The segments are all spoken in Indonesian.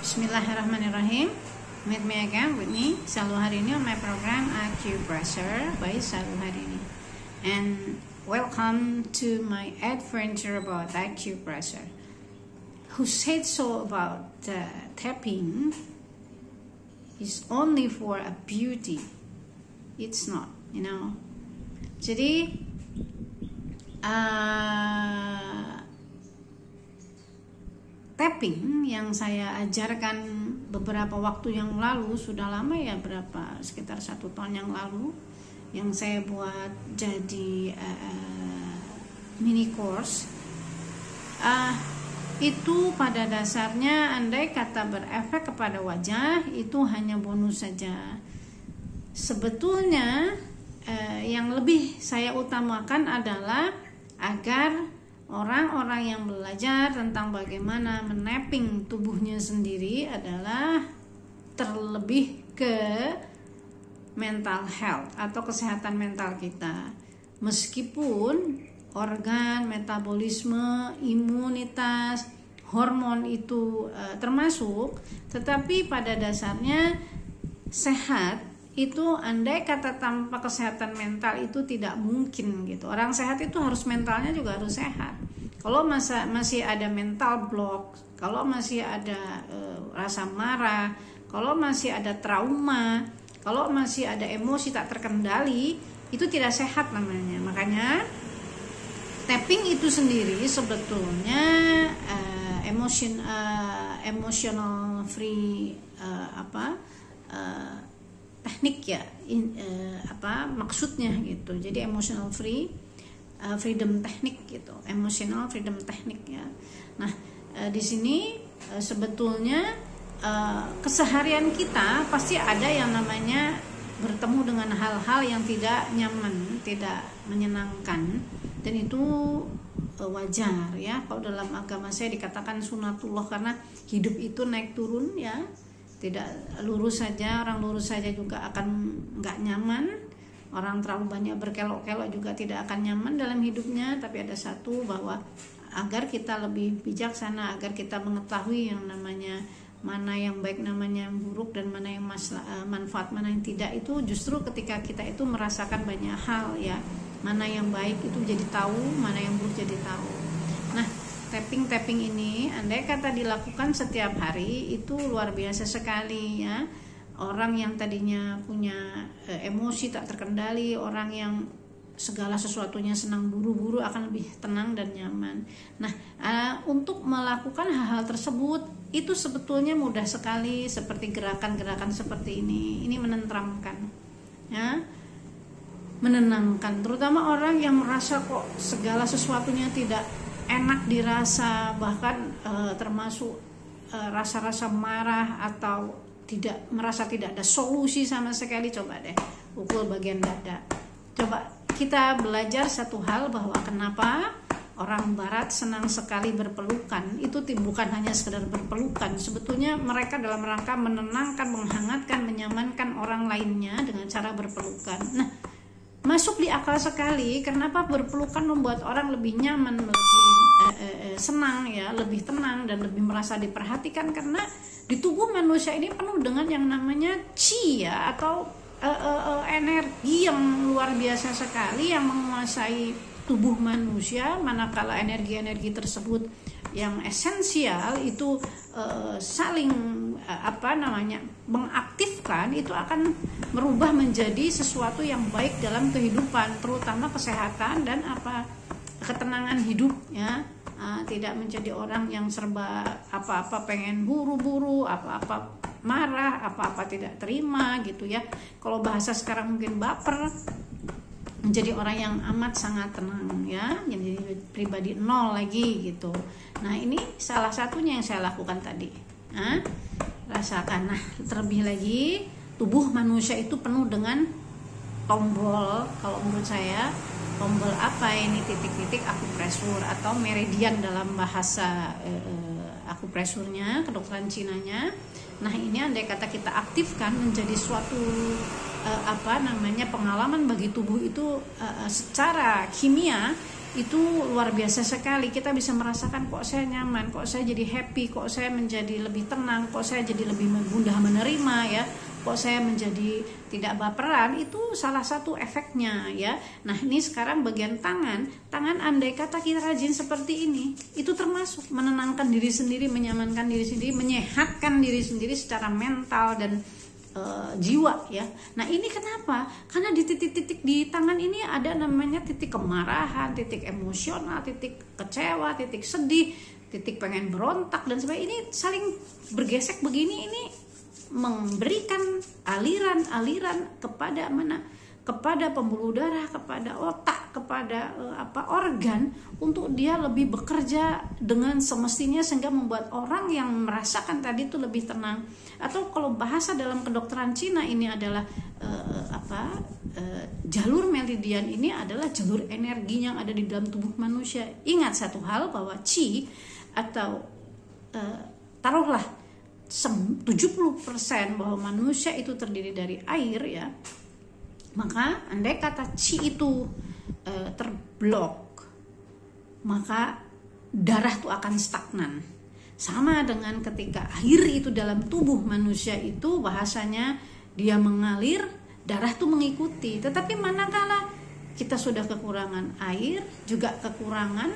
Bismillahirrahmanirrahim. Meet me again with me, Salu Harini, on my program Acupressure by Salu Harini. And welcome to my adventure about acupressure. Who said so about tapping is only for a beauty? It's not, you know. Jadi tapping yang saya ajarkan beberapa waktu yang lalu, sudah lama ya, sekitar 1 tahun yang lalu, yang saya buat jadi mini course, itu pada dasarnya andai kata berefek kepada wajah, itu hanya bonus saja. Sebetulnya yang lebih saya utamakan adalah agar orang-orang yang belajar tentang bagaimana menapping tubuhnya sendiri adalah terlebih ke mental health atau kesehatan mental kita. Meskipun organ, metabolisme, imunitas, hormon itu termasuk, tetapi pada dasarnya sehat itu andai kata tanpa kesehatan mental itu tidak mungkin gitu. Orang sehat itu harus mentalnya juga harus sehat. Kalau masih ada mental block, kalau masih ada rasa marah, kalau masih ada trauma, kalau masih ada emosi tak terkendali, itu tidak sehat namanya. Makanya tapping itu sendiri sebetulnya emotional free teknik ya, maksudnya gitu. Jadi emotional freedom teknik gitu, emotional freedom teknik ya. Nah di sini sebetulnya keseharian kita pasti ada yang namanya bertemu dengan hal-hal yang tidak nyaman, tidak menyenangkan, dan itu wajar ya. Kalau dalam agama saya dikatakan sunatullah, karena hidup itu naik turun ya, tidak lurus saja. Orang lurus saja juga akan nggak nyaman, orang terlalu banyak berkelok-kelok juga tidak akan nyaman dalam hidupnya. Tapi ada satu, bahwa agar kita lebih bijaksana, agar kita mengetahui yang namanya mana yang baik, namanya yang buruk, dan mana yang manfaat, mana yang tidak, itu justru ketika kita itu merasakan banyak hal ya. Mana yang baik itu jadi tahu, mana yang buruk jadi tahu. Nah, tapping ini andai kata dilakukan setiap hari itu luar biasa sekali ya. Orang yang tadinya punya emosi tak terkendali, orang yang segala sesuatunya senang buru-buru akan lebih tenang dan nyaman. Nah, untuk melakukan hal-hal tersebut itu sebetulnya mudah sekali, seperti gerakan-gerakan seperti ini. Ini menenteramkan ya, menenangkan, terutama orang yang merasa kok segala sesuatunya tidak enak dirasa, bahkan termasuk rasa-rasa marah atau merasa tidak ada solusi sama sekali. Coba deh pukul bagian dada. Coba kita belajar satu hal, bahwa kenapa orang barat senang sekali berpelukan. Itu bukan hanya sekedar berpelukan, sebetulnya mereka dalam rangka menenangkan, menghangatkan, menyamankan orang lainnya dengan cara berpelukan. Nah, masuk di akal sekali kenapa berpelukan membuat orang lebih nyaman, lebih senang ya, lebih tenang, dan lebih merasa diperhatikan. Karena di tubuh manusia ini penuh dengan yang namanya qi ya, atau energi yang luar biasa sekali yang menguasai tubuh manusia. Manakala energi-energi tersebut yang esensial itu saling mengaktifkan, itu akan merubah menjadi sesuatu yang baik dalam kehidupan, terutama kesehatan dan ketenangan hidup ya. Tidak menjadi orang yang serba apa-apa pengen buru-buru, apa-apa marah, apa-apa tidak terima gitu ya. Kalau bahasa sekarang mungkin baper, menjadi orang yang amat sangat tenang ya, jadi pribadi nol lagi gitu. Nah, ini salah satunya yang saya lakukan tadi. Rasakan. Nah, terlebih lagi tubuh manusia itu penuh dengan tombol. Kalau menurut saya, tombol apa ini? Titik-titik akupresur atau meridian dalam bahasa akupresurnya, kedokteran Cinanya. Nah, ini andai kata kita aktifkan menjadi suatu pengalaman bagi tubuh itu secara kimia, itu luar biasa sekali. Kita bisa merasakan kok saya nyaman, kok saya jadi happy, kok saya menjadi lebih tenang, kok saya jadi lebih mudah menerima ya, kok saya menjadi tidak baperan. Itu salah satu efeknya ya. Nah ini sekarang bagian tangan andai kata kita rajin seperti ini, itu termasuk menenangkan diri sendiri, menyamankan diri sendiri, menyehatkan diri sendiri secara mental dan jiwa ya. Nah ini kenapa? Karena di titik-titik di tangan ini ada namanya titik kemarahan, titik emosional, titik kecewa, titik sedih, titik pengen berontak dan sebagainya. Ini saling bergesek begini, ini memberikan aliran-aliran kepada mana? Kepada pembuluh darah, kepada otak, kepada organ untuk dia lebih bekerja dengan semestinya sehingga membuat orang yang merasakan tadi itu lebih tenang. Atau kalau bahasa dalam kedokteran Cina ini adalah jalur meridian ini adalah jalur energi yang ada di dalam tubuh manusia. Ingat satu hal bahwa qi atau taruhlah 70% bahwa manusia itu terdiri dari air ya. Maka andai kata qi itu terblok, maka darah itu akan stagnan. Sama dengan ketika air itu dalam tubuh manusia itu bahasanya dia mengalir, darah itu mengikuti. Tetapi manakala kita sudah kekurangan air, juga kekurangan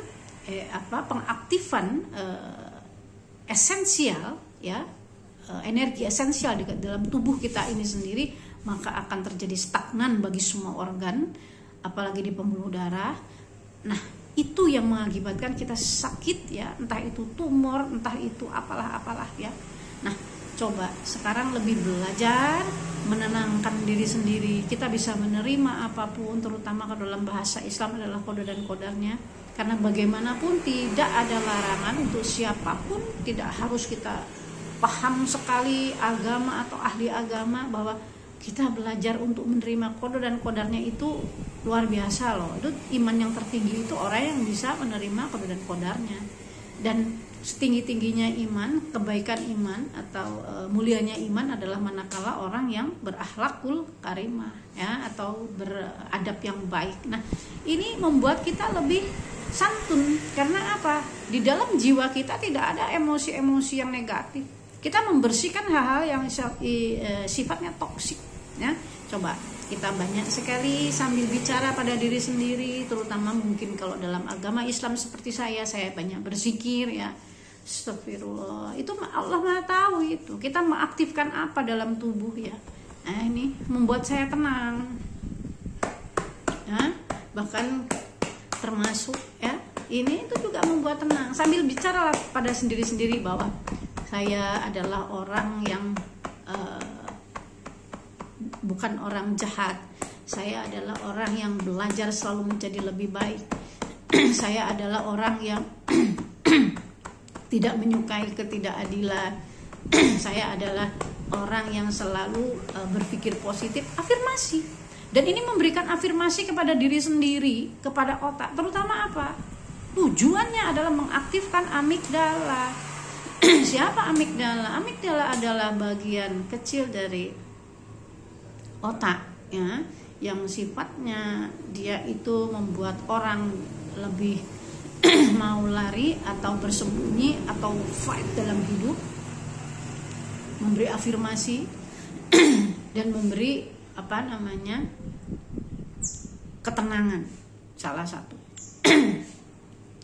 pengaktifan esensial ya, energi esensial di dalam tubuh kita ini sendiri, maka akan terjadi stagnan bagi semua organ, apalagi di pembuluh darah. Nah itu yang mengakibatkan kita sakit ya, entah itu tumor, entah itu apalah ya. Nah coba sekarang lebih belajar menenangkan diri sendiri. Kita bisa menerima apapun, terutama kalau dalam bahasa Islam adalah qada dan qadarnya. Karena bagaimanapun tidak ada larangan untuk siapapun, tidak harus kita paham sekali agama atau ahli agama, bahwa kita belajar untuk menerima qada dan qadarnya itu luar biasa loh. Itu iman yang tertinggi itu orang yang bisa menerima qada dan qadarnya. Dan setinggi-tingginya iman, kebaikan iman atau mulianya iman adalah manakala orang yang berakhlakul karimah ya, atau beradab yang baik. Nah, ini membuat kita lebih santun. Karena apa? Di dalam jiwa kita tidak ada emosi-emosi yang negatif. Kita membersihkan hal-hal yang sifatnya toksik ya. Coba kita banyak sekali sambil bicara pada diri sendiri, terutama mungkin kalau dalam agama Islam seperti saya banyak berzikir ya. Astagfirullah. Itu Allah Maha tahu itu. Kita mengaktifkan apa dalam tubuh ya. Nah, ini membuat saya tenang. Ya, bahkan termasuk ya, ini itu juga membuat tenang. Sambil bicara pada sendiri-sendiri bahwa saya adalah orang yang bukan orang jahat. Saya adalah orang yang belajar selalu menjadi lebih baik. Saya adalah orang yang tidak menyukai ketidakadilan. Saya adalah orang yang selalu berpikir positif. Afirmasi. Dan ini memberikan afirmasi kepada diri sendiri, kepada otak. Terutama apa? Tujuannya adalah mengaktifkan amigdala. Siapa amigdala? Amigdala adalah bagian kecil dari otak ya, yang sifatnya dia itu membuat orang lebih mau lari atau bersembunyi atau fight dalam hidup, memberi afirmasi dan memberi ketenangan, salah satu.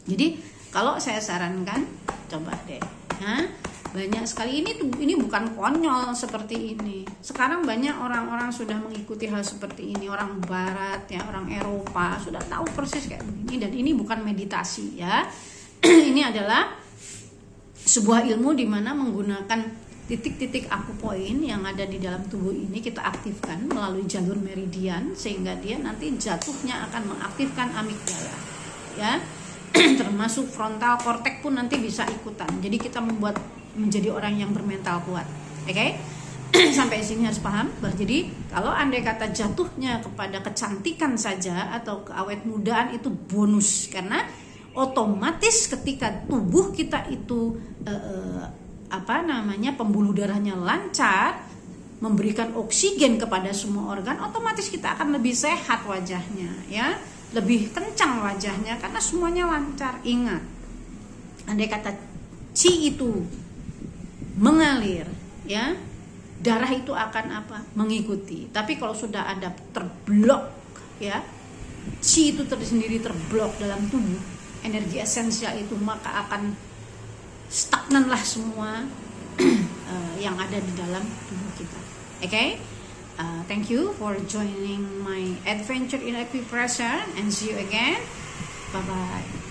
Jadi kalau saya sarankan, coba deh banyak sekali, ini bukan konyol seperti ini. Sekarang banyak orang-orang sudah mengikuti hal seperti ini, orang barat ya, orang Eropa sudah tahu persis kayak begini. Dan ini bukan meditasi ya. Ini adalah sebuah ilmu di mana menggunakan titik-titik akupoin yang ada di dalam tubuh ini kita aktifkan melalui jalur meridian, sehingga dia nanti jatuhnya akan mengaktifkan amigdala ya. Termasuk frontal korteks pun nanti bisa ikutan. Jadi kita menjadi orang yang bermental kuat. Oke? Sampai sini harus paham bahwa jadi kalau andai kata jatuhnya kepada kecantikan saja atau keawet mudaan itu bonus, karena otomatis ketika tubuh kita itu pembuluh darahnya lancar, memberikan oksigen kepada semua organ, otomatis kita akan lebih sehat wajahnya ya. lebih kencang wajahnya karena semuanya lancar. Ingat, andai kata qi itu mengalir, ya, darah itu akan apa? Mengikuti. Tapi kalau sudah ada terblok, ya, qi itu sendiri terblok dalam tubuh, energi esensial itu, maka akan stagnan lah semua yang ada di dalam tubuh kita. Okay? Thank you for joining my adventure in equipressure, and see you again. Bye bye.